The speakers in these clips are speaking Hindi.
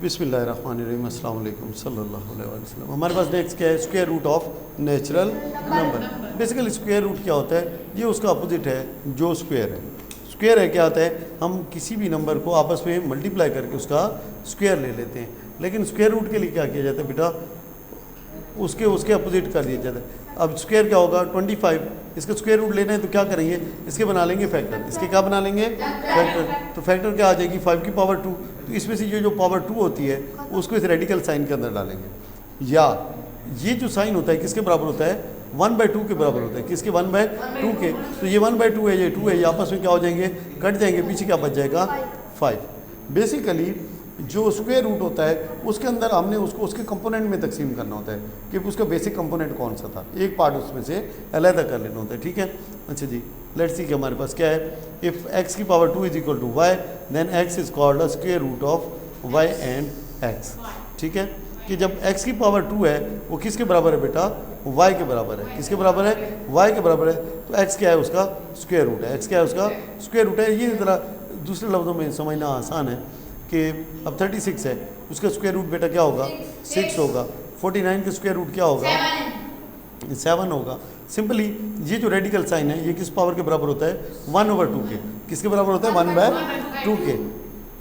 बिस्मिल्लाहिर्रहमानिर्रहीम, अस्सलाम वालेकुम सल्लल्लाहु अलैहि वसल्लम। हमारे पास नेक्स्ट क्या है? Square root of natural number. Basically square root क्या होता है? ये उसका अपोजिट है जो स्क्वायर है। स्क्वायर है क्या होता है? हम किसी भी नंबर को आपस में मल्टीप्लाई करके उसका स्क्वायर ले लेते हैं। लेकिन स्क्वायर रूट के लिए क्या किया जाता है बेटा? उसके अपोजिट कर दिया जाता है। अब स्क्वायर क्या होगा? 25। इसका स्क्वायर रूट लेना है तो क्या करेंगे? इसके बना लेंगे फैक्टर। इसके क्या बना लेंगे? फैक्टर। तो फैक्टर क्या आ जाएगी? 5 की पावर 2। तो इसमें से जो पावर 2 होती है उसको इस रेडिकल साइन के अंदर डालेंगे। या ये जो साइन होता है किसके बराबर होता है? 1/2 के बराबर होता है। किसके? 1/2 के। तो ये 1/2 है, ये 2 है, ये आपस में क्या हो जाएंगे? कट जाएंगे। पीछे क्या बच जाएगा? 5। बेसिकली जो स्क्वायर रूट होता है उसके अंदर हमने उसको उसके कंपोनेंट में तकसीम करना होता है कि उसका बेसिक कंपोनेंट कौन सा था। एक पार्ट उसमें से अलग कर लेना होता है। ठीक है, अच्छा जी, लेट्स सी कि हमारे पास क्या है। इफ़ x की power 2 is equal to y, then x is called a square root of y and x। ठीक है, कि जब x की पावर 2 है वो किसके बराबर है बेटा? y के बराबर है। किसके बराबर है? y के बराबर है। तो x क्या है? उसका स्क्वायर रूट है। x क्या है? उसका स्क्वायर रूट है। ये ज़रा दूसरे लफ्ज़ों में समझना आसान है कि अब 36 है, उसका स्क्वायर रूट बेटा क्या होगा? 6 होगा। 49 का स्क्वायर रूट क्या होगा? 7 होगा। सिंपली ये जो रेडिकल साइन है ये किस पावर के बराबर होता है? 1/2 के। किसके बराबर होता है? 1/2 के।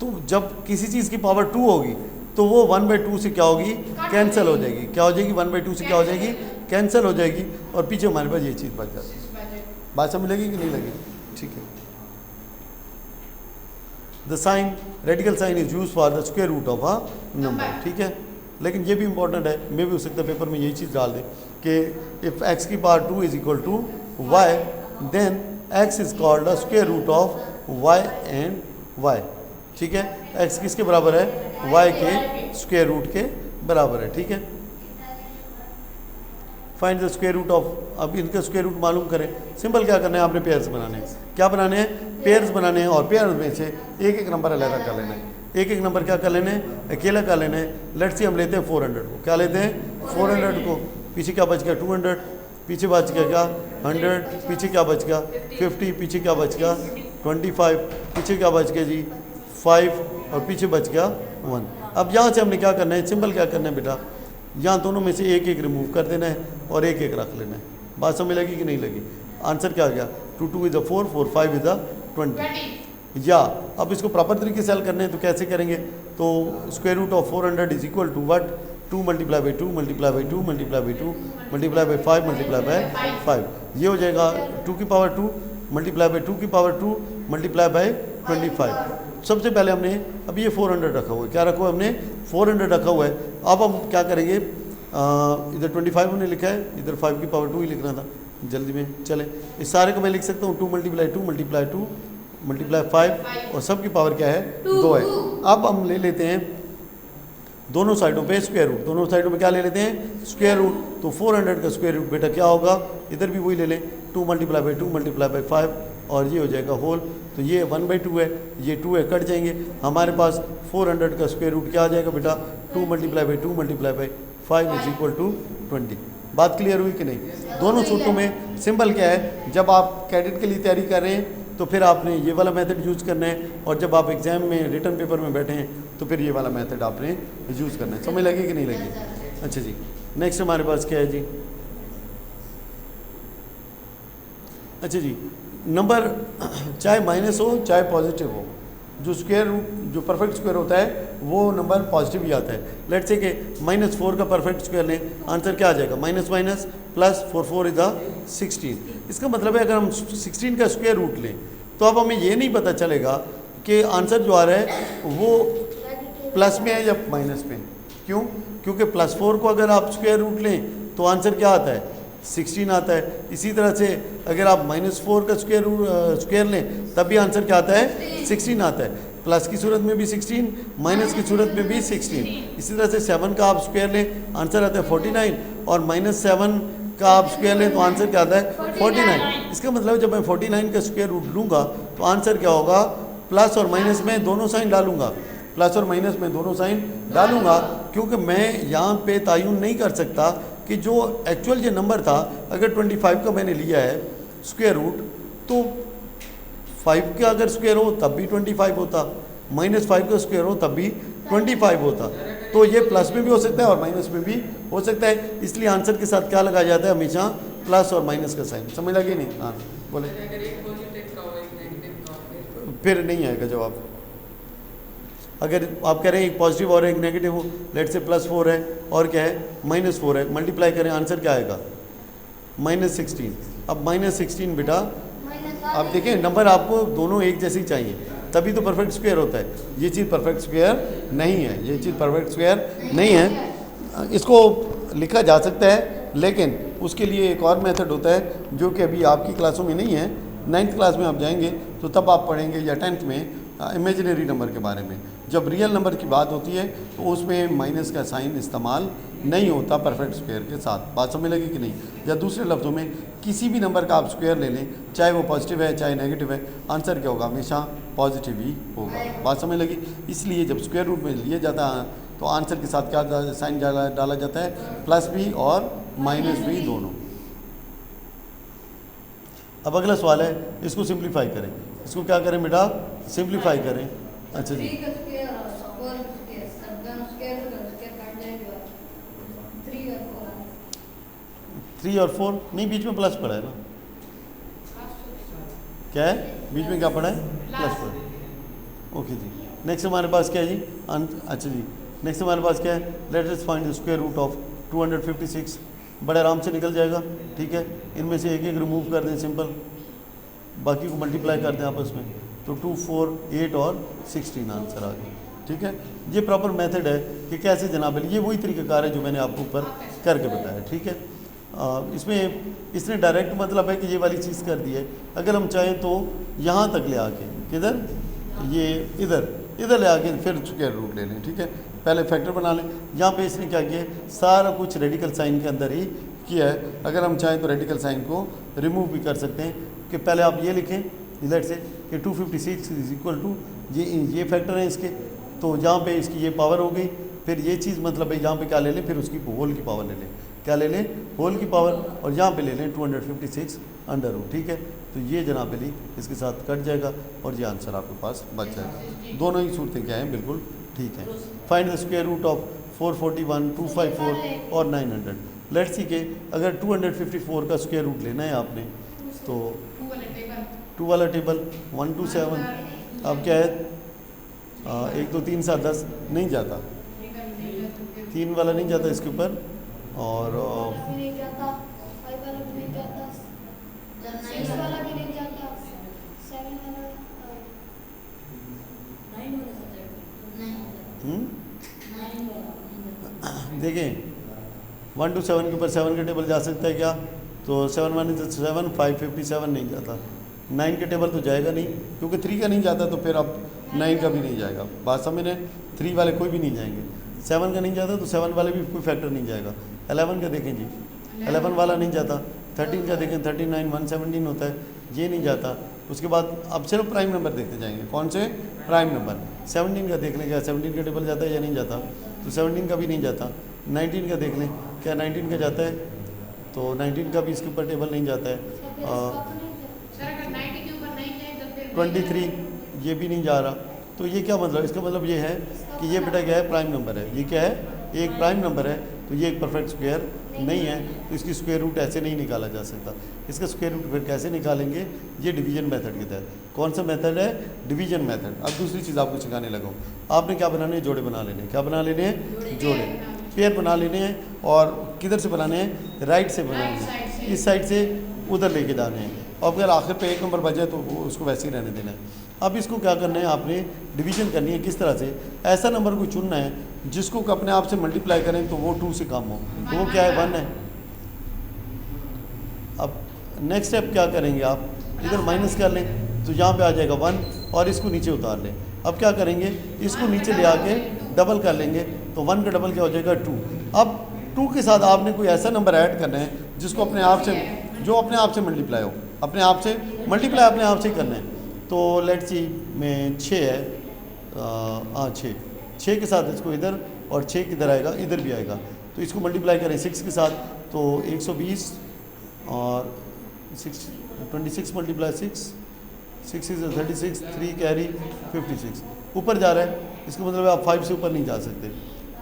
तो जब किसी चीज़ की पावर 2 होगी तो वो 1/2 से क्या होगी? कैंसिल हो जाएगी। क्या हो जाएगी? 1/2 से क्या हो जाएगी? कैंसिल हो जाएगी। और पीछे हमारे पास ये चीज़ बच जाती है। बात समझ लगी कि नहीं लगी? ठीक है। The sign, radical sign is use for the square root of a number. ठीक है, लेकिन ये भी इंपॉर्टेंट है, मे भी हो सकता है पेपर में यही चीज़ डाल दें कि इफ़ x की power 2 is equal to y, then x is called the square root of y and y। ठीक है, x किसके बराबर है? y के स्क्वायर रूट के बराबर है। ठीक है, find the square root of. अब इनका स्क्वायर रूट मालूम करें। सिंपल क्या करना है? आपने पेयर्स बनाने हैं। क्या बनाने हैं? पेयर्स बनाने हैं। और पेयर्स में से एक एक नंबर अलग कर लेना है। एक एक नंबर क्या कर लेना है? अकेला कर लेना है। लेट्स सी हम लेते हैं 400 को। क्या लेते हैं? 400 को। पीछे क्या बच गया? 200। पीछे बच गया क्या? 100। पीछे क्या बच गया? 50। पीछे क्या बच गया? 25। पीछे क्या बच गया जी? 5। और पीछे बच गया 1। अब यहाँ से हमने क्या करना है? सिंपल क्या करना है बेटा? यहाँ दोनों में से एक एक रिमूव कर देना है और एक एक रख लेना है। बात समझ लगी कि नहीं लगी? आंसर क्या आ गया? 2 2 इज़ 4, 4 5 इज़ 20। या अब इसको प्रॉपर तरीके से हल करने हैं तो कैसे करेंगे? तो square root of 400 is equal to what? 2 multiply by 2 multiply by 2 multiply by 2 multiply by 5 multiply by 5। ये हो जाएगा 2 की पावर 2 मल्टीप्लाई बाई 2 की पावर 2 मल्टीप्लाई बाई 25। सबसे पहले हमने अब ये 400 रखा हुआ है। क्या रखा हुआ है हमने? 400 रखा हुआ है। अब हम क्या करेंगे? इधर 25 हमने लिखा है, इधर 5 की पावर 2 ही लिखना था। जल्दी में चले, इस सारे को मैं लिख सकता हूँ 2 मल्टीप्लाई 2 मल्टीप्लाई 2 मल्टीप्लाई 5 और सब की पावर क्या है? 2 है। अब हम ले लेते हैं दोनों साइडों पे स्क्वायर रूट। दोनों साइडों पे क्या ले लेते हैं? Square root. तो 400 का स्क्वायर रूट बेटा क्या होगा? इधर भी वही ले लें, 2 मल्टीप्लाई बाई 2 मल्टीप्लाई बाई 5 और ये हो जाएगा होल। तो ये 1/2 है, ये 2 है, कट जाएंगे। हमारे पास 400 का स्क्वायर रूट क्या आ जाएगा बेटा? 2 multiply by 2 multiply by 5 is equal to 20। बात क्लियर हुई कि नहीं? दोनों सूत्रों में सिंपल क्या है, जब आप कैडेट के लिए तैयारी कर रहे हैं तो फिर आपने ये वाला मेथड यूज़ करना है, और जब आप एग्जाम में रिटर्न पेपर में बैठे हैं तो फिर ये वाला मेथड आपने यूज़ करना है। समझ लगी कि नहीं लगी? अच्छा जी, नेक्स्ट हमारे पास क्या है जी? अच्छा जी, नंबर चाहे माइनस हो चाहे पॉजिटिव हो, जो स्क्वायर रूट जो परफेक्ट स्क्वायर होता है वो नंबर पॉजिटिव ही आता है। लेट्स से कि -4 का परफेक्ट स्क्वायर लें, आंसर क्या आ जाएगा? Minus minus plus 4 4 is 16। इसका मतलब है अगर हम 16 का स्क्वायर रूट लें तो अब हमें ये नहीं पता चलेगा कि आंसर जो आ रहा है वो प्लस में है या माइनस में। क्यों? क्योंकि +4 को अगर आप स्क्वायर रूट लें तो आंसर क्या आता है? 16 आता है। इसी तरह से अगर आप -4 का स्क्वायर लें तब भी आंसर क्या आता है? 16 आता है। प्लस की सूरत में भी 16, माइनस की सूरत में भी 16। इसी तरह से 7 का आप स्क्वायर लें आंसर आता है 49, और -7 का आप स्क्वायर लें तो आंसर क्या आता है? 49। इसका मतलब जब मैं 49 का स्क्वायर रूट लूँगा तो आंसर क्या होगा? प्लस और माइनस में दोनों साइन डालूंगा, प्लस और माइनस में दोनों साइन डालूंगा, क्योंकि मैं यहाँ पे तयन नहीं कर सकता कि जो एक्चुअल जो नंबर था, अगर 25 का मैंने लिया है स्क्वायर रूट, तो 5 का अगर स्क्वायर हो तब भी 25 होता, -5 का स्क्वायर हो तब भी 25 होता, तो ये प्लस में भी हो सकता है और माइनस में भी हो सकता है, इसलिए आंसर के साथ क्या लगाया जाता है, हमेशा प्लस और माइनस का साइन। समझ लगी नहीं? हाँ बोले। फिर नहीं आएगा जवाब। अगर आप कह रहे हैं एक पॉजिटिव और एक नेगेटिव हो, लेट से +4 है और क्या है -4 है, मल्टीप्लाई करें, आंसर क्या आएगा -16। अब -16 बेटा, आप देखें नंबर आपको दोनों एक जैसे ही चाहिए, तभी तो परफेक्ट स्क्वायर होता है। ये चीज़ परफेक्ट स्क्वायर नहीं है, ये चीज़ परफेक्ट स्क्वायर नहीं है। इसको लिखा जा सकता है, लेकिन उसके लिए एक और मेथड होता है जो कि अभी आपकी क्लासों में नहीं है। 9th क्लास में आप जाएंगे तो तब आप पढ़ेंगे, या 10th में इमेजिनरी नंबर के बारे में। जब रियल नंबर की बात होती है तो उसमें माइनस का साइन इस्तेमाल नहीं होता परफेक्ट स्क्वायर के साथ। बात समझ लगी कि नहीं? या दूसरे लफ्ज़ों में किसी भी नंबर का आप स्क्वायर ले लें, चाहे वो पॉजिटिव है चाहे नेगेटिव है, आंसर क्या होगा, हमेशा पॉजिटिव ही होगा। बात समझ लगी? इसलिए जब स्क्वायर रूट में लिया जाता है तो आंसर के साथ क्या साइन डाला जाता है, प्लस भी और माइनस भी दोनों। अब अगला सवाल है, इसको सिंप्लीफाई करें। इसको क्या करें बेटा, सिंप्लीफाई करें। अच्छा जी, 3 और 4 नहीं, बीच में प्लस पड़ा है ना, क्या है बीच में क्या पड़ा है, प्लस पड़ा है। ओके जी, नेक्स्ट हमारे पास क्या है जी, अच्छा जी नेक्स्ट हमारे पास क्या है, let us find the square root of 256। बड़े आराम से निकल जाएगा, ठीक है। इनमें से एक एक रिमूव कर दें, सिंपल, बाकी को मल्टीप्लाई कर दें आपस में, तो 2, 4, 8 और 16 आंसर आ गया, ठीक है। ये प्रॉपर मेथड है कि कैसे जनाब, ये वही तरीक़ाकार है जो मैंने आपको ऊपर करके बताया, ठीक है। इसमें इसने डायरेक्ट मतलब है कि ये वाली चीज़ कर दी है। अगर हम चाहें तो यहाँ तक ले आके, किधर, ये इधर ले आके फिर स्क्वायर रूट ले लें, ठीक है। पहले फैक्टर बना लें। यहाँ पे इसने क्या किया, सारा कुछ रेडिकल साइन के अंदर ही किया है। अगर हम चाहें तो रेडिकल साइन को रिमूव भी कर सकते हैं कि पहले आप ये लिखें, लेट से कि 256 इज इक्वल टू ये फैक्टर है इसके, तो यहाँ पे इसकी ये पावर हो गई। फिर ये चीज़ मतलब है यहाँ पे क्या ले लें, फिर उसकी होल की पावर ले लें, क्या ले लें, होल की पावर, और यहाँ पे ले लें 256 अंडर रूट, ठीक है। तो ये जनाब अली इसके साथ कट जाएगा और ये आंसर आपके पास बच जाएगा। दोनों ही सूरतें क्या हैं, बिल्कुल ठीक है। Find the square root of 441, 254 और 900। लेट्स सी के अगर 254 का स्क्वायर रूट लेना है आपने, तो 2 वाला टेबल 1 to 7, अब क्या है 1 2 3 7 10 नहीं जाता, 3 वाला नहीं जाता इसके ऊपर, और देखें 1 to 7 के ऊपर 7 का टेबल जा सकता है क्या, तो 7 1 7, 557 नहीं जाता। 9 के टेबल तो जाएगा नहीं, क्योंकि 3 का नहीं जाता, तो फिर अब 9 का भी नहीं जाएगा। बात समझ रहे, 3 वाले कोई भी नहीं जाएंगे। 7 का नहीं जाता तो 7 वाले भी कोई फैक्टर नहीं जाएगा। 11 का देखें जी, 11 वाला नहीं जाता। 13 का देखें, 39 117 होता है, ये नहीं जाता। उसके बाद अब सिर्फ प्राइम नंबर देखते जाएंगे, कौन से प्राइम नंबर। 17 का देख लें, क्या 17 का टेबल जाता है या नहीं जाता, तो 17 का भी नहीं जाता। 19 का देख लें, क्या 19 का जाता है, तो 19 का भी इसके ऊपर टेबल नहीं जाता है। 23 ये भी नहीं जा रहा। तो ये क्या मतलब, इसका मतलब ये है कि ये बेटा क्या है, प्राइम नंबर है। ये क्या है, एक प्राइम नंबर है, तो ये एक परफेक्ट स्क्वायर नहीं है, तो इसकी स्क्वायर रूट ऐसे नहीं निकाला जा सकता। इसका स्क्वायर रूट फिर कैसे निकालेंगे, ये डिवीजन मेथड के तहत। कौन सा मेथड है, डिवीजन मेथड। अब दूसरी चीज़ आपको सिखाने लगा हूँ। आपने क्या बनाने हैं, जोड़े बना लेने हैं। क्या बना लेने हैं, जोड़े, पेयर बना लेने हैं। और किधर से बनाने हैं, राइट से बनाने हैं, इस साइड से उधर लेके जाने हैं। और अगर आखिर पे 1 नंबर बचे तो वो उसको वैसे ही रहने देना है। अब इसको क्या करना है, आपने डिवीजन करनी है। किस तरह से, ऐसा नंबर को चुनना है जिसको अपने आप से मल्टीप्लाई करें तो वो 2 से कम हो, तो वो क्या है, 1 है। अब नेक्स्ट स्टेप क्या करेंगे, आप इधर माइनस कर लें तो यहाँ पे आ जाएगा 1, और इसको नीचे उतार लें। अब क्या करेंगे, इसको नीचे ले आके डबल कर लेंगे, तो 1 का डबल क्या हो जाएगा, 2। अब 2 के साथ आपने कोई ऐसा नंबर ऐड करना है जिसको अपने आप से, जो अपने आप से मल्टीप्लाई हो, अपने आप से मल्टीप्लाई अपने आप से करना है। तो लेट्स सी में 6 है, हाँ 6 के साथ इसको इधर, और 6 किधर आएगा, इधर भी आएगा। तो इसको मल्टीप्लाई करें 6 के साथ, तो 120 और 26 मल्टीप्लाई 6 इज 36, 3 कैरी 56। ऊपर जा रहा है, इसका मतलब है आप 5 से ऊपर नहीं जा सकते।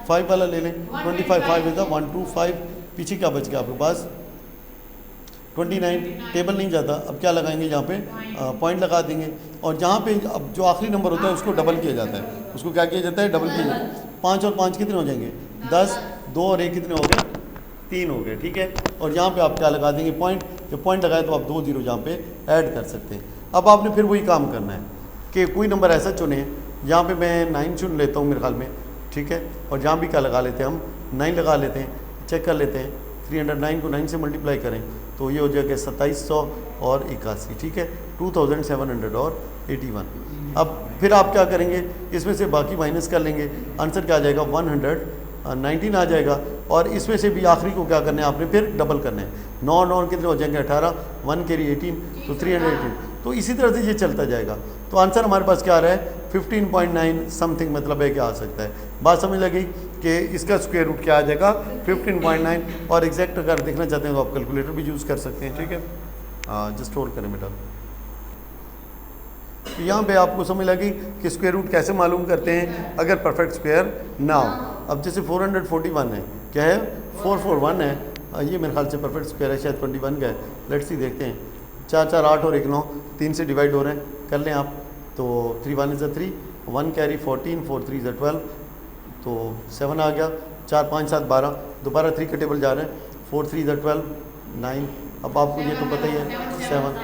5 वाला ले लें, 25, 5 इज द 1 2 5, पीछे क्या बच गया आपके पास 29, टेबल नहीं जाता। अब क्या लगाएंगे यहाँ पे पॉइंट लगा देंगे, और जहाँ पे अब जो आखिरी नंबर होता है उसको डबल किया जाता है, उसको क्या किया जाता है, डबल किया जाता है। 5 और 5 कितने हो जाएंगे 10, 2 और 1 कितने हो गए 3 हो गए, ठीक है। और यहाँ पे आप क्या लगा देंगे पॉइंट, जब पॉइंट लगाए तो आप 2 0 यहाँ पे ऐड कर सकते हैं। अब आपने फिर वही काम करना है कि कोई नंबर ऐसा चुने, यहाँ पे मैं 9 चुन लेता हूँ मेरे ख्याल में, ठीक है, और जहाँ भी क्या लगा लेते हैं हम 9 लगा लेते हैं, चेक कर लेते हैं 309 को 9 से मल्टीप्लाई करें तो ये हो जाएगा 2700 और 81, ठीक है, 2781। अब फिर आप क्या करेंगे, इसमें से बाकी माइनस कर लेंगे, आंसर क्या आ जाएगा 119 आ जाएगा। और इसमें से भी आखिरी को क्या करना है आपने फिर डबल करना है, 9 9 कितने हो जाएंगे 18, 1 कैरी 18 तो 318। तो इसी तरह से ये चलता जाएगा। तो आंसर हमारे पास क्या आ रहा है 15.9 समथिंग, मतलब है क्या आ सकता है। बात समझ लगी कि इसका स्क्वायर रूट क्या आ जाएगा 15.9, और एग्जैक्ट अगर देखना चाहते हैं तो आप कैलकुलेटर भी यूज़ कर सकते हैं, ठीक है। जस्ट होल्ड करें बेटा। तो यहाँ पे आपको समझ लगी कि स्क्वायर रूट कैसे मालूम करते हैं अगर परफेक्ट स्क्वायर ना हो। अब जैसे 441 है, क्या है 441 है, ये मेरे ख्याल से परफेक्ट स्क्वायर है, शायद 21 का है, लेट्स सी देखते हैं। 4 4 8 और 1 9, 3 से डिवाइड हो रहे हैं, कर लें आप। तो 3 1 इज़ 3, 1 कैरी 14, 4 3 इज़ 12, तो 7 आ गया। 4 5 7 12, दोबारा 3 के टेबल जा रहे हैं, 4 3 इज़ 12, 9। अब आपको ये तो पता ही है 7,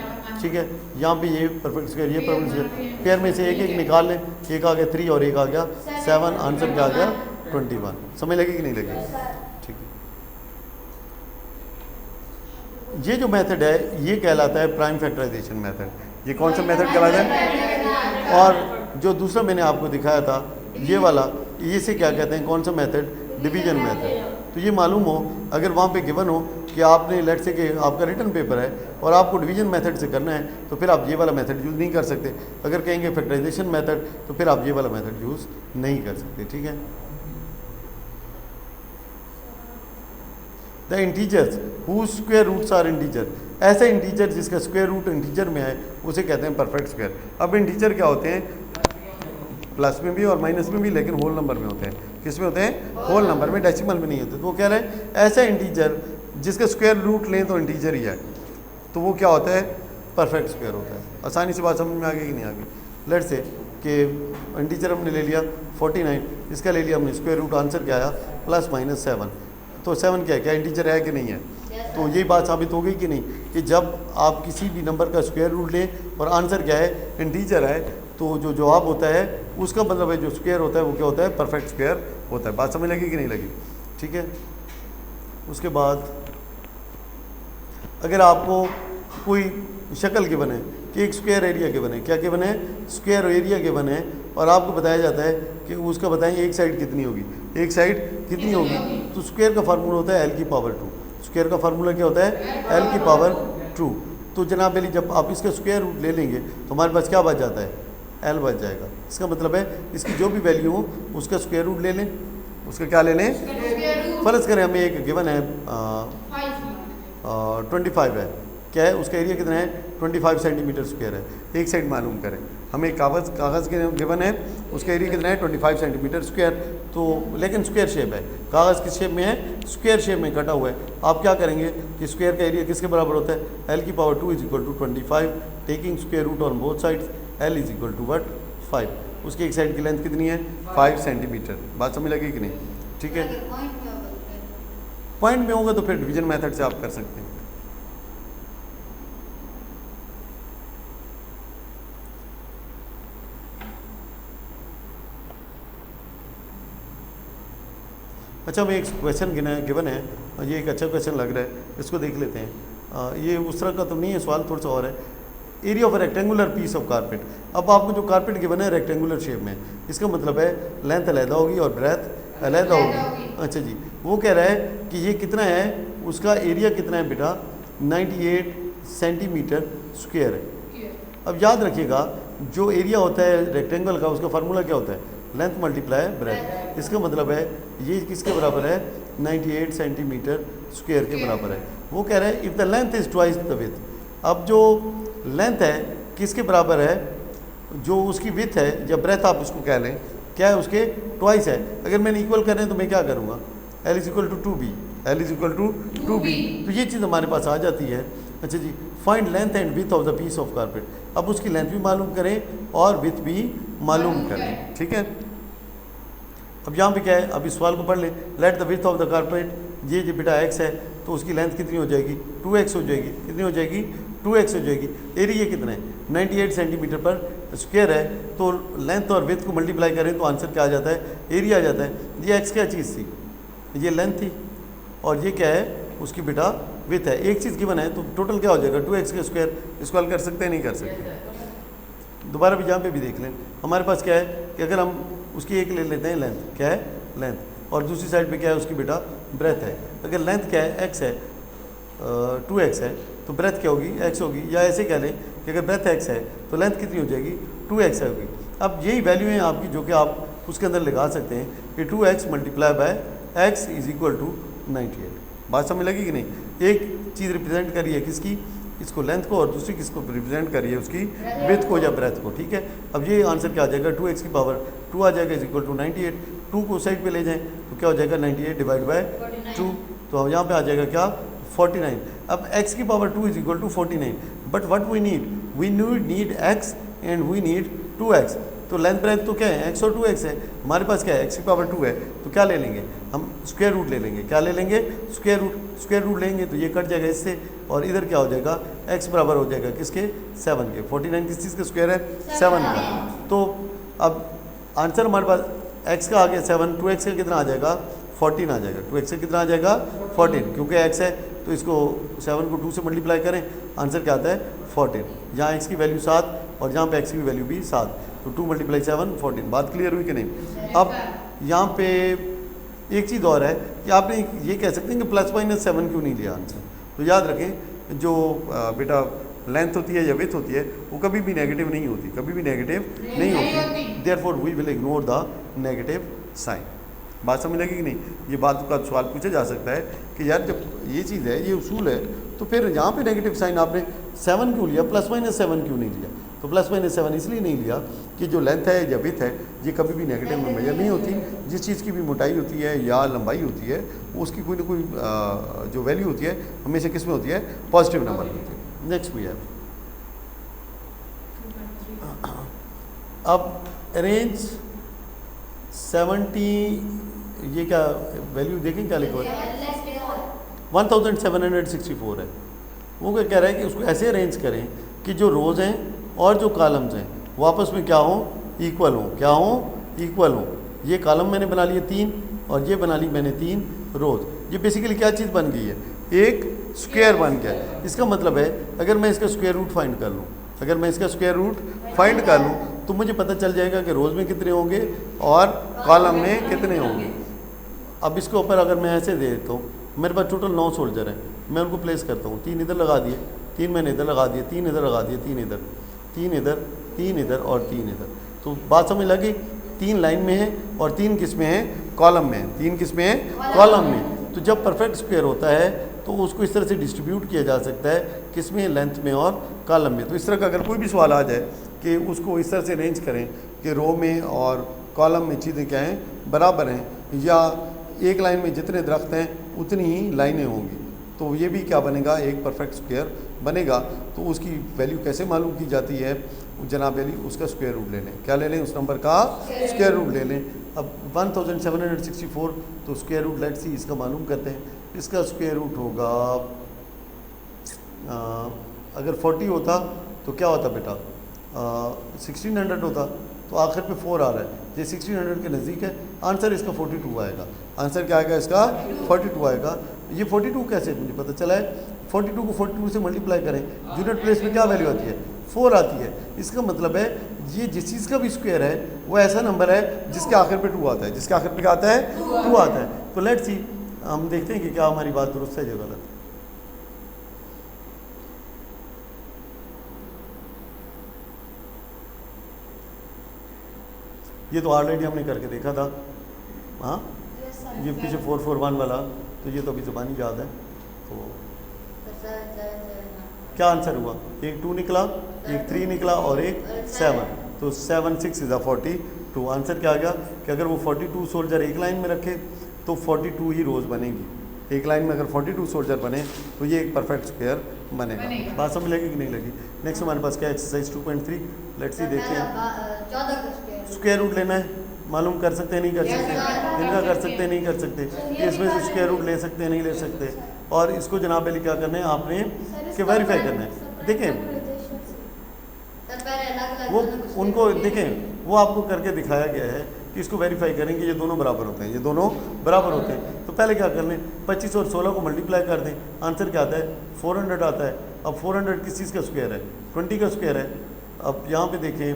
ठीक है। यहाँ पे ये परफेक्ट स्क्वायर, ये परफेक्ट स्क्वायर, पेयर में से एक एक निकाल लें, एक आ गया 3 और एक आ गया 7, आंसर क्या आ गया 21। समझ लगी कि नहीं लगी, ठीक है। ये जो मेथड है ये कहलाता है प्राइम फैक्टराइजेशन मेथड। ये कौन सा मेथड कहलाता है? और जो दूसरा मैंने आपको दिखाया था ये वाला, ये से क्या कहते हैं, कौन सा मेथड, डिवीजन मेथड। तो ये मालूम हो अगर वहाँ पे गिवन हो कि आपने लेट से कि आपका रिटर्न पेपर है और आपको डिवीजन मेथड से करना है, तो फिर आप ये वाला मेथड यूज़ नहीं कर सकते। अगर कहेंगे फैक्टराइजेशन मेथड तो फिर आप ये वाला मेथड यूज़ नहीं कर सकते, ठीक है। The integers who square roots are integer, ऐसा इंटीजर जिसका स्क्वायर रूट इंटीजर में है उसे कहते हैं परफेक्ट स्क्वायर। अब इंटीजर क्या होते हैं, प्लस में भी और माइनस में भी, लेकिन होल नंबर में होते हैं। किस में होते हैं? होल नंबर में, डेसिमल में नहीं होते। तो वो कह रहे हैं ऐसा इंटीजर जिसका स्क्वायर रूट लें तो इंटीजर ही है, तो वो क्या होता है, परफेक्ट स्क्वायर होता है। आसानी से बात समझ में आ गई कि नहीं आ गई। लेट्स से कि इंटीजर हमने ले लिया 49, इसका ले लिया हमने स्क्वायर रूट, आंसर क्या आया ±7। तो 7 क्या है, क्या इंटीजर है कि नहीं है? तो यही बात साबित हो गई कि नहीं कि जब आप किसी भी नंबर का स्क्वायर रूट लें और आंसर क्या है, इंटीजर है, तो जो जवाब होता है उसका मतलब है जो स्क्वायर होता है वो क्या होता है, परफेक्ट स्क्वायर होता है। बात समझ लगी कि नहीं लगी, ठीक है। उसके बाद अगर आपको कोई शक्ल गिवन है कि एक स्क्वायर एरिया गिवन है, क्या गिवन है, स्क्वायर एरिया गिवन है, और आपको बताया जाता है कि उसका बताएं एक साइड कितनी होगी, एक साइड कितनी होगी, तो स्क्वायर का फार्मूला होता है l⁻²। स्क्वायर का फार्मूला क्या होता है, l⁻²। तो जनाब अली जब आप इसका स्क्वायर रूट ले लेंगे तो हमारे पास क्या बच जाता है, l बच जाएगा। इसका मतलब है इसकी जो भी वैल्यू हो उसका स्क्वायर रूट ले लें, उसका क्या ले लें, फ़र्ज़ करें हमें एक गिवन है 25 है, क्या है उसका एरिया कितना है, 25 सेंटीमीटर स्क्वायर है। एक साइड मालूम करें, हमें कागज़ के गिवन है, उसका एरिया कितना है 25 सेंटीमीटर स्क्वायर, तो लेकिन स्क्वायर शेप है, कागज़ किस शेप में है, स्क्वायर शेप में कटा हुआ है। आप क्या करेंगे कि स्क्वायर का एरिया किसके बराबर होता है, l⁻² = 25, taking square root on both sides, l = 5। उसकी एक साइड की लेंथ कितनी है, 5 सेंटीमीटर। बात समझ लगी कि नहीं, ठीक है। पॉइंट में होगा तो फिर डिवीजन मेथड से आप कर सकते हैं। अच्छा, मैं एक क्वेश्चन गिवन है, ये एक अच्छा क्वेश्चन लग रहा है, इसको देख लेते हैं। ये उस तरह का तो नहीं है सवाल, थोड़ा सा और है। Area of a rectangular piece of carpet. अब आपको जो कारपेट गिवन है रेक्टेंगुलर शेप में, इसका मतलब है लेंथ अलहदा होगी और ब्रेथ अलहदा होगी। अच्छा जी, वो कह रहा है कि ये कितना है, उसका एरिया कितना है बेटा, 98 सेंटीमीटर स्क्वायर है। अब याद रखिएगा जो एरिया होता है रेक्टेंगल का उसका फार्मूला क्या होता है, लेंथ मल्टीप्लाई ब्रेथ। इसका मतलब है ये किसके बराबर है, 98 सेंटीमीटर स्क्वायर के बराबर है। वो कह रहा है if the length is twice the width. अब जो लेंथ है किसके बराबर है, जो उसकी विथ है या ब्रेथ आप उसको कह लें, क्या है उसके ट्वाइस है। अगर मैंने इक्वल करना है तो मैं क्या करूँगा, L is equal to 2B, L is equal to 2B, तो ये चीज़ हमारे पास आ जाती है। अच्छा जी, find length and width of the piece of carpet. अब उसकी लेंथ भी मालूम करें और विथ भी मालूम करें, ठीक है। अब यहाँ पे क्या है, अब इस सवाल को पढ़ लें। Let the with of the carpet, ये जो बेटा x है तो उसकी लेंथ कितनी हो जाएगी, 2x हो जाएगी। कितनी हो जाएगी, 2x हो जाएगी। एरिया कितना है, 98 सेंटीमीटर पर स्क्वायर है, तो लेंथ और विथ को मल्टीप्लाई करें तो आंसर क्या आ जाता है, एरिया आ जाता है। ये x क्या चीज़ थी, ये लेंथ थी, और ये क्या है उसकी बेटा विथ है। एक चीज़ गिवन है तो टोटल क्या हो जाएगा, 2x का स्क्वायर। इसको हल कर सकते हैं, नहीं कर सकते। दोबारा भी यहाँ पे भी देख लें, हमारे पास क्या है कि अगर हम उसकी एक ले लेते हैं लेंथ, क्या है लेंथ, और दूसरी साइड पे क्या है उसकी बेटा ब्रेथ है। अगर लेंथ क्या है x है, 2x है, तो ब्रेथ क्या होगी, x होगी। या ऐसे कह लें कि अगर ब्रेथ x है तो लेंथ कितनी हो जाएगी, 2x होगी। अब यही वैल्यू है आपकी जो कि आप उसके अंदर लगा सकते हैं कि 2x multiply by x is equal to 98। बात समझ लगी कि नहीं। एक चीज़ रिप्रेजेंट करी है किसकी, इसको लेंथ को, और दूसरी किसको रिप्रेजेंट करी है उसकी विथ को या ब्रेथ को, ठीक है। अब ये आंसर क्या आ जाएगा, 2x की पावर 2 आ जाएगा इज इक्वल टू 98। 2 को साइड पे ले जाएं तो क्या हो जाएगा, 98 डिवाइड बाय 2, तो यहाँ पे आ जाएगा क्या, 49। अब x की power 2 is equal to 49, but what we need x and we need 2x। तो लेंथ ब्रेथ तो क्या है, x और 2x है। हमारे पास क्या है, x की पावर 2 है, तो क्या ले लेंगे हम, स्क्वायर रूट ले लेंगे। क्या ले लेंगे, स्क्वायर रूट लेंगे, तो ये कट जाएगा इससे, और इधर क्या हो जाएगा, x बराबर हो जाएगा किसके, 7 के। 49 किस चीज़ का स्क्वायर है, 7 का। तो अब आंसर हमारे पास x का आ गया 7, 2x का कितना आ जाएगा, 14 आ जाएगा। 2x का कितना आ जाएगा, 14, क्योंकि x है तो इसको 7 को 2 से मल्टीप्लाई करें, आंसर क्या आता है 14। यहाँ x की वैल्यू 7 और यहाँ पे x की वैल्यू भी 7, तो 2 मल्टीप्लाई 7 14। बात क्लियर हुई कि नहीं। अब यहाँ पे एक चीज़ और है कि आपने ये कह सकते हैं कि प्लस माइनस 7 क्यों नहीं लिया आंसर। तो याद रखें, जो बेटा लेंथ होती है या विथ होती है वो कभी भी नेगेटिव नहीं होती, कभी भी नेगेटिव नहीं होती। Therefore we will ignore the negative sign. बात समझ लगी कि नहीं। ये बात का सवाल पूछा जा सकता है कि यार जब ये चीज़ है, ये उसूल है, तो फिर यहाँ पे नेगेटिव साइन आपने 7 क्यों लिया, प्लस माइनस 7 क्यों नहीं लिया। तो प्लस माइनस 7 इसलिए नहीं लिया कि जो लेंथ है या विथ है ये कभी भी नेगेटिव में मेजर नहीं होती। जिस चीज़ की भी मोटाई होती है या लंबाई होती है उसकी कोई ना कोई जो वैल्यू होती है हमेशा किस में होती है, पॉजिटिव नंबर में होती है। नेक्स्ट वी हैव, अब अरेंज 70, ये क्या वैल्यू देखें क्या लिखा है, 1764 है। वो क्या कह रहा है कि उसको ऐसे अरेंज करें कि जो रोज़ हैं और जो कॉलम्स हैं वो आपस में क्या हों, इक्वल हों। क्या हों, इक्वल हों। ये कॉलम मैंने बना लिए 3 और ये बना ली मैंने 3 रोज़। ये बेसिकली क्या चीज़ बन गई है, एक स्क्वायर बन गया है। इसका मतलब है अगर मैं इसका स्क्वायर रूट फाइंड कर लूँ, अगर मैं इसका स्क्वायर रूट फाइंड कर लूँ तो मुझे पता चल जाएगा कि रोज़ में कितने होंगे और कॉलम में कितने होंगे। अब इसके ऊपर अगर मैं ऐसे दे देता हूँ, मेरे पास टोटल 9 सोल्जर हैं, मैं उनको प्लेस करता हूँ। 3 इधर लगा दिए, 3 मैंने इधर लगा दिए, 3 इधर लगा दिए, 3 इधर, 3 इधर, 3 इधर और 3 इधर। तो बात समझ लगी, 3 लाइन में है और 3 किस में है, कॉलम में है। 3 किस में है, कॉलम में। तो जब परफेक्ट स्क्वायर होता है तो उसको इस तरह से डिस्ट्रीब्यूट किया जा सकता है, किस में, लेंथ में और कॉलम में। तो इस तरह का अगर कोई भी सवाल आ जाए कि उसको इस तरह से अरेंज करें कि रो में और कॉलम में चीज़ें क्या हैं, बराबर हैं, या एक लाइन में जितने दरख्त हैं उतनी ही लाइनें होंगी, तो ये भी क्या बनेगा, एक परफेक्ट स्क्वायर बनेगा। तो उसकी वैल्यू कैसे मालूम की जाती है, जनाब अली उसका स्क्वायर रूट ले लें। क्या ले लें, उस नंबर का स्क्वायर रूट ले लें। अब 1764 तो स्क्वायर रूट लेट्स सी इसका मालूम करते हैं। इसका स्क्वायर रूट होगा, अगर 40 होता तो क्या होता बेटा, 1600 होता, तो आखिर पे 4 आ रहा है, ये 1600 के नज़दीक है। आंसर इसका 42 आएगा। आंसर क्या आएगा इसका, 42 आएगा। ये 42 कैसे मुझे पता चला है, 42 को 42 से मल्टीप्लाई करें, यूनिट प्लेस में क्या वैल्यू आती है, 4 आती है। इसका मतलब है ये जिस चीज़ का भी स्क्वायर है वो ऐसा नंबर है जिसके आखिर पे 2 आता है, जिसके आखिर पे क्या आता है, 2 आता है। तो लेट्स सी, हम देखते हैं कि क्या हमारी बात दुरुस्त है या गलत है। ये तो ऑलरेडी हमने करके देखा था, हाँ, ये पीछे 441 वाला, तो ये तो अभी ज़बानी याद है। तो क्या आंसर हुआ, एक 2 निकला, एक 3 निकला और एक 7। तो 7 6 इज़ 42। आंसर क्या आ गया कि अगर वो 42 सोल्जर एक लाइन में रखे तो 42 ही रोज़ बनेगी। एक लाइन में अगर 42 सोल्जर बने तो ये एक परफेक्ट स्क्वायर बनेगा। बात समझ लगी कि नहीं लगी? नेक्स्ट हमारे पास क्या एक्सरसाइज 2.3, लेट्स सी देखते हैं। स्क्वायर रूट लेना है, मालूम कर सकते हैं नहीं कर सकते? इनका कर सकते हैं नहीं कर सकते? इसमें से स्क्वायर रूट ले सकते हैं नहीं ले सकते? और इसको जनाब अली क्या करना है आपने कि वेरीफाई करना है। देखें वो उनको देखें वो आपको करके दिखाया गया है कि इसको वेरीफाई करेंगे ये दोनों बराबर होते हैं, ये दोनों बराबर होते हैं। तो पहले क्या कर लें, 25 और 16 को मल्टीप्लाई कर दें, आंसर क्या आता है? 400 आता है। अब 400 किस चीज़ का स्क्वायर है? 20 का स्क्वायर है। अब यहाँ पे देखें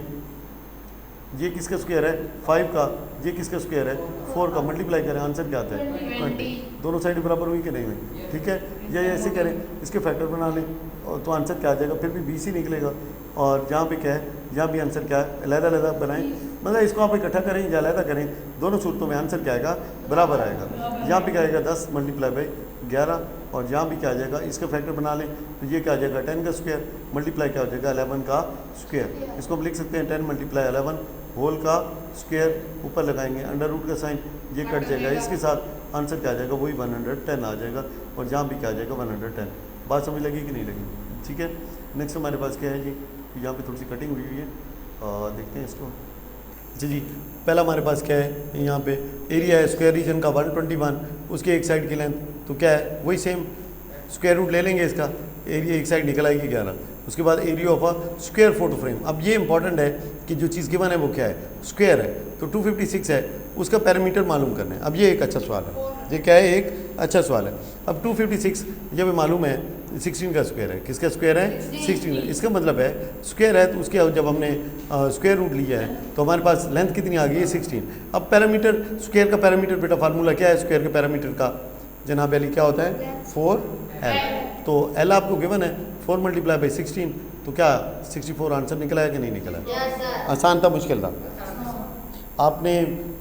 ये किसका स्क्वायर है? 5 का। ये किसका स्क्वायर है? 4 का। मल्टीप्लाई करें, आंसर क्या आता है? 20। दोनों साइड बराबर हुई कि नहीं हुई? ठीक है, या ऐसे करें, इसके फैक्टर बना लें और तो आंसर क्या आ जाएगा? फिर भी 20 ही निकलेगा। और यहाँ पे क्या है? यहाँ भी आंसर क्या है? अलग-अलग बनाएं, मतलब इसको आप इकट्ठा करें या अलग करें, दोनों सूरतों में आंसर क्या आएगा? बराबर आएगा। यहाँ पे क्या आएगा? 10 मल्टीप्लाई बाई 11। और यहाँ भी क्या आ जाएगा? इसका फैक्टर बना लें तो ये क्या आ जाएगा? 10 का स्क्वायर मल्टीप्लाई क्या हो जाएगा? 11 का स्क्वायर। इसको हम लिख सकते हैं 10 मल्टीप्लाई 11 होल का स्क्वायर, ऊपर लगाएंगे अंडर रूट का साइन, ये कट जाएगा, इसके साथ आंसर क्या आ जाएगा? वही 110 आ जाएगा। और यहाँ भी क्या आ जाएगा? 110। बात समझ लगी कि नहीं लगी? ठीक है, नेक्स्ट हमारे पास क्या है जी? यहाँ पे थोड़ी सी कटिंग हुई है, देखते हैं इसको। जी पहला हमारे पास क्या है? यहाँ पे एरिया है स्क्वायर रीजन का 121, उसके एक साइड की लेंथ तो क्या है? वही सेम स्क्वायर रूट ले लेंगे इसका, एरिया एक साइड निकल आएगी 11। उसके बाद area of a square photo frame. अब ये इंपॉर्टेंट है कि जो चीज़ गिवन है वो क्या है? स्क्वायर है। तो 256 है, उसका पैरामीटर मालूम करना है। अब ये एक अच्छा सवाल है, ये क्या है? एक अच्छा सवाल है। अब 256 ये भी मालूम है 16 का स्क्वायर है। किसका स्क्वायर है? 16। इसका मतलब है स्क्वायर है तो उसके जब हमने स्क्वायर रूट लिया है तो हमारे पास लेंथ कितनी आ गई है? 16। अब पैरामीटर, स्क्वायर का पैरामीटर बेटा फार्मूला क्या है? स्क्वायर के पैरामीटर का जनाब अली क्या होता है? 4L। तो L आपको गिवन है 4 मल्टीप्लाई बाई 16, तो क्या 64 आंसर निकला है कि नहीं निकला है? आसान था मुश्किल था? आपने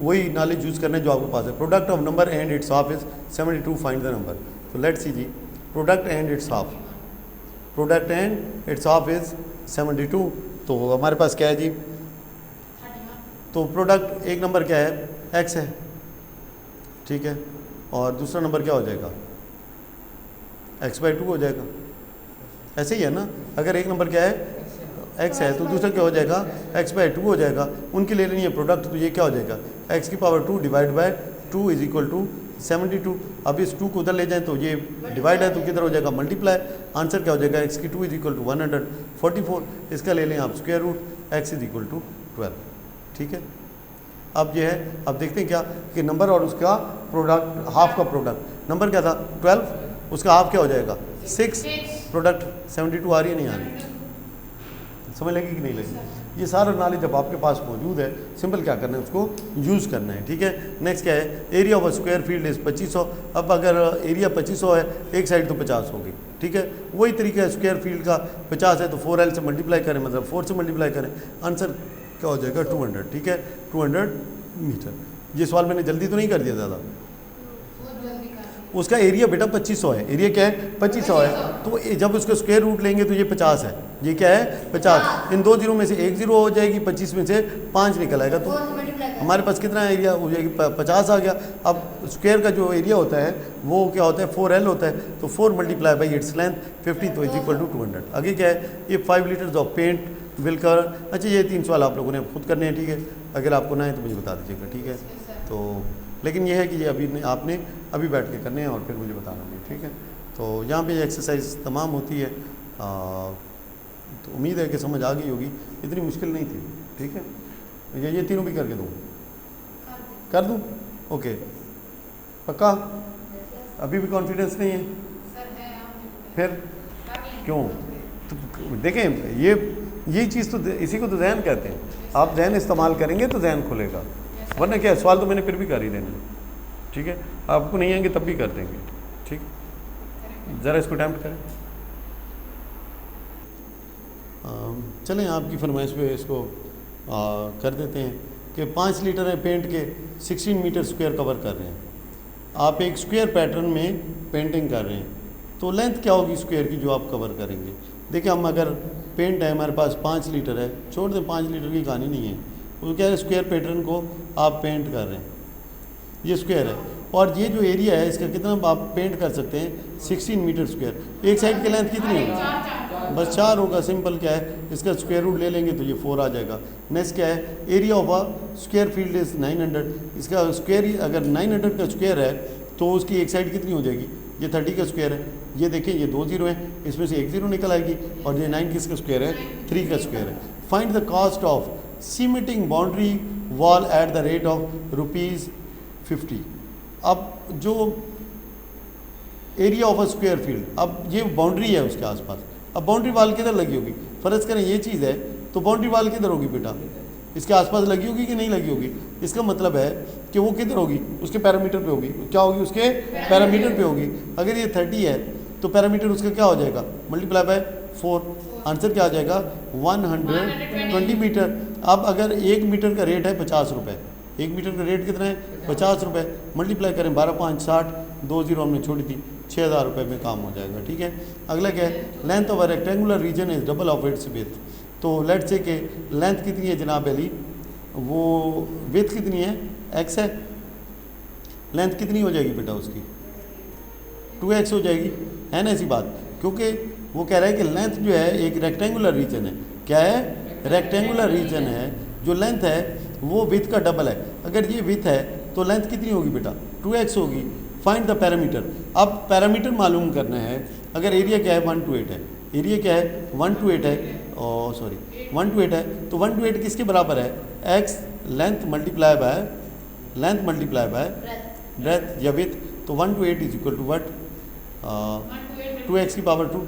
वही नॉलेज यूज़ करना है जो आपके पास है। Product of number and its half is 72, find the number. तो लेट्स सी जी, product and its half, product and its half is 72। तो हमारे पास क्या है जी? तो प्रोडक्ट एक नंबर क्या है? x है, ठीक है, और दूसरा नंबर क्या हो जाएगा? x/2 हो जाएगा। ऐसे ही है ना, अगर एक नंबर क्या है? x है तो दूसरा क्या हो जाएगा? x/2 हो जाएगा। उनकी ले लेनी है प्रोडक्ट, तो ये क्या हो जाएगा? x की power 2 divide by 2 is equal to 72। अब इस 2 को उधर ले जाएं तो ये डिवाइड है तो किधर हो जाएगा? मल्टीप्लाई। आंसर क्या हो जाएगा? x की 2 इज इक्वल टू 144। इसका ले लें आप square root, x is equal to 12। ठीक है, अब ये है, अब देखते हैं क्या कि नंबर और उसका प्रोडक्ट, हाफ का प्रोडक्ट, नंबर क्या था? 12, उसका हाफ क्या हो जाएगा? 6, प्रोडक्ट 72 आ रही है नहीं आ रही? समझ लगी कि नहीं लगी? ये सारा नॉलेज जब आपके पास मौजूद है, सिंपल क्या करना है? उसको यूज़ करना है। ठीक है, नेक्स्ट क्या है? Area of square field is 2500। अब अगर एरिया 2500 है, एक साइड तो 50 होगी। ठीक है, वही तरीका है, स्क्वायर फील्ड का 50 है तो 4L से मल्टीप्लाई करें, मतलब 4 से मल्टीप्लाई करें, आंसर क्या हो जाएगा? 200। ठीक है, 200 मीटर। ये सवाल मैंने जल्दी तो नहीं कर दिया ज़्यादा? उसका एरिया बेटा 2500 है, एरिया क्या है? 2500 है। तो जब उसका स्क्वायर रूट लेंगे तो ये 50 है, ये क्या है? 50। इन दो जीरो में से एक जीरो हो जाएगी, 25 में से 5 निकल आएगा, तो हमारे पास कितना एरिया हो जाएगी? 50 आ गया। अब स्क्वायर का जो एरिया होता है वो क्या होता है? 4L होता है। तो 4 मल्टीप्लाई बाई इट्स लेंथ 50, तो इज इक्वल टू 200। आगे क्या है? ये 5 litres of paint will cover. अच्छा, ये 3 सवाल आप लोगों ने खुद करने हैं। ठीक है, अगर आपको ना है तो मुझे बता दीजिएगा। ठीक है, तो लेकिन ये है कि ये अभी आपने अभी बैठ के करने हैं और फिर मुझे बताना है। ठीक है, तो यहाँ पे एक्सरसाइज तमाम होती है, तो उम्मीद है कि समझ आ गई होगी, इतनी मुश्किल नहीं थी। ठीक है, ये तीनों भी करके दूँ? कर दूँ? ओके, पक्का? अभी भी कॉन्फिडेंस नहीं है? फिर क्यों? तो देखें, ये चीज़ तो इसी को तो जहन कहते हैं। आप जहन इस्तेमाल करेंगे तो जहन खुलेगा, वरना क्या, सवाल तो मैंने फिर भी कर ही देने। ठीक है, आपको नहीं आएंगे तब भी कर देंगे। ठीक, ज़रा इसको अटैम्प्ट करें। चलें, आपकी फरमाइश पे इसको कर देते हैं कि 5 लीटर है पेंट के 16 मीटर स्क्वायर कवर कर रहे हैं। आप एक स्क्वायर पैटर्न में पेंटिंग कर रहे हैं, तो लेंथ क्या होगी स्क्वायर की जो आप कवर करेंगे? देखिए, हम अगर पेंट है हमारे पास 5 लीटर है, छोड़ दें 5 लीटर की कहानी नहीं है, वो क्या है स्क्वायर पैटर्न को आप पेंट कर रहे हैं, ये स्क्वायर है और ये जो एरिया है इसका कितना आप पेंट कर सकते हैं 16 मीटर स्क्वायर। एक साइड की लेंथ कितनी होगी, बस 4 होगा, सिंपल क्या है इसका स्क्वायर रूट ले लेंगे तो ये 4 आ जाएगा। नेक्स्ट क्या है, area of a square field is 900, इसका स्क्वायर अगर 900 का स्क्वायर है तो उसकी एक साइड कितनी हो जाएगी, ये 30 का स्क्वायर है, ये देखिए ये 2 जीरो हैं, इसमें से एक जीरो निकल आएगी और ये 9 किसका स्क्वायर है, 3 का स्क्वायर है। Find the cost of cementing boundary wall at the rate of ₹50। अब जो area of a square field, अब ये बाउंड्री है उसके आसपास, अब बाउंड्री वाल किधर लगी होगी, फ़र्ज़ करें ये चीज़ है तो बाउंड्री वाल किधर होगी बेटा, इसके आसपास लगी होगी कि नहीं लगी होगी, इसका मतलब है कि वो किधर होगी, उसके पैरामीटर पे होगी, क्या होगी उसके पैरामीटर पे होगी। अगर ये 30 है तो पैरामीटर उसका क्या हो जाएगा, मल्टीप्लाई बाय 4, आंसर क्या आ जाएगा 120 मीटर। अब अगर 1 मीटर का रेट है 50 रुपये, 1 मीटर का रेट कितना है 50 रुपये, मल्टीप्लाई करें 12 5 60, 2 जीरो हमने छोड़ी थी, 6000 रुपये में काम हो जाएगा। ठीक है, अगला क्या है, length of a rectangular reason is double of its width. तो लेट से कि लेंथ कितनी है जनाब अली, वो विड्थ कितनी है x है, लेंथ कितनी हो जाएगी बेटा उसकी 2x हो जाएगी, है ना ऐसी बात, क्योंकि वो कह रहा है कि लेंथ जो है एक रेक्टेंगुलर रीजन है, क्या है रेक्टेंगुलर रीजन है, जो लेंथ है वो विड्थ का डबल है, अगर ये विड्थ है तो लेंथ कितनी होगी बेटा 2x होगी। फाइंड द पैरामीटर, अब पैरामीटर मालूम करना है, अगर एरिया क्या है 128 है, एरिया क्या है 128 है, और सॉरी 128 है तो 128 किसके बराबर है, x length multiply by breath या विड्थ, तो 128 is equal to what 2x की पावर 2।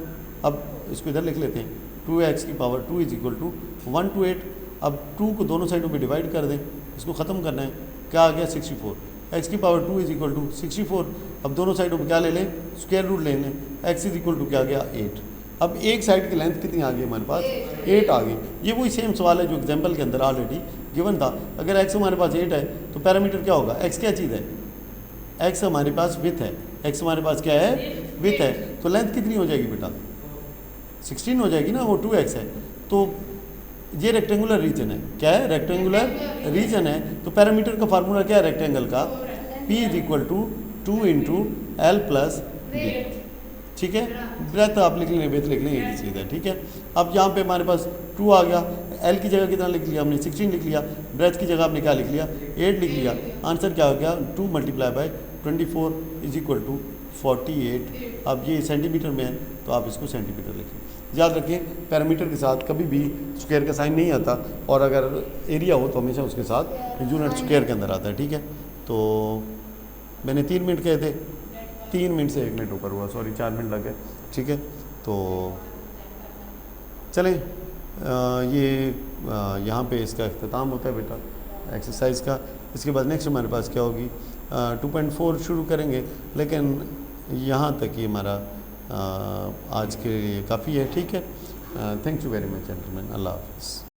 अब इसको इधर लिख लेते हैं, 2x की पावर 2 इज इक्वल टू 128। अब 2 को दोनों साइडों पे डिवाइड कर दें, इसको ख़त्म करना है, क्या आ गया 64, x की पावर 2 इज इक्वल टू 64। अब दोनों साइडों पे क्या ले लें, स्क्वायर रूट ले लें, x इज इक्वल टू क्या आ गया 8। अब एक साइड की लेंथ कितनी आ गई हमारे पास 8 आ गई। ये वही सेम सवाल है जो एग्जांपल के अंदर ऑलरेडी गिवन था, अगर x हमारे पास 8 है तो पैरामीटर क्या होगा, x क्या चीज़ है, x हमारे पास विड्थ है, x हमारे पास क्या है विड्थ है, तो लेंथ कितनी हो जाएगी बेटा 16 हो जाएगी ना, वो 2x है, तो ये रेक्टेंगुलर रीजन है, क्या है रेक्टेंगुलर रीजन है, तो पैरामीटर का फार्मूला क्या है रेक्टेंगल का, p is equal to 2 into L plus B. ठीक है, ब्रेथ आप लिख लेंगे, ब्रेथ लिख लेंगे, ये चीज़ है। ठीक है, अब यहाँ पे हमारे पास 2 आ गया, एल की जगह कितना लिख लिया हमने 16 लिख लिया, ब्रेथ की जगह आपने क्या लिख लिया 8 लिख लिया, आंसर क्या हो गया 2 multiply by 24 is equal to 48। अब ये सेंटीमीटर में है तो आप इसको सेंटीमीटर लिखें। याद रखें पैरामीटर के साथ कभी भी स्क्वायर का साइन नहीं आता, और अगर एरिया हो तो हमेशा उसके साथ यूनिट स्क्वायर के अंदर आता है। ठीक है, तो मैंने 3 मिनट कहे थे, 3 मिनट से 1 मिनट ऊपर हुआ, सॉरी 4 मिनट लग गए। ठीक है, तो चलें ये यहाँ पे इसका अख्ताम होता है बेटा एक्सरसाइज का। इसके बाद नेक्स्ट हमारे पास क्या होगी 2.4 शुरू करेंगे, लेकिन यहाँ तक ही हमारा आज के लिए काफ़ी है। ठीक है, thank you very much gentleman, अल्लाह हाफ़िज़।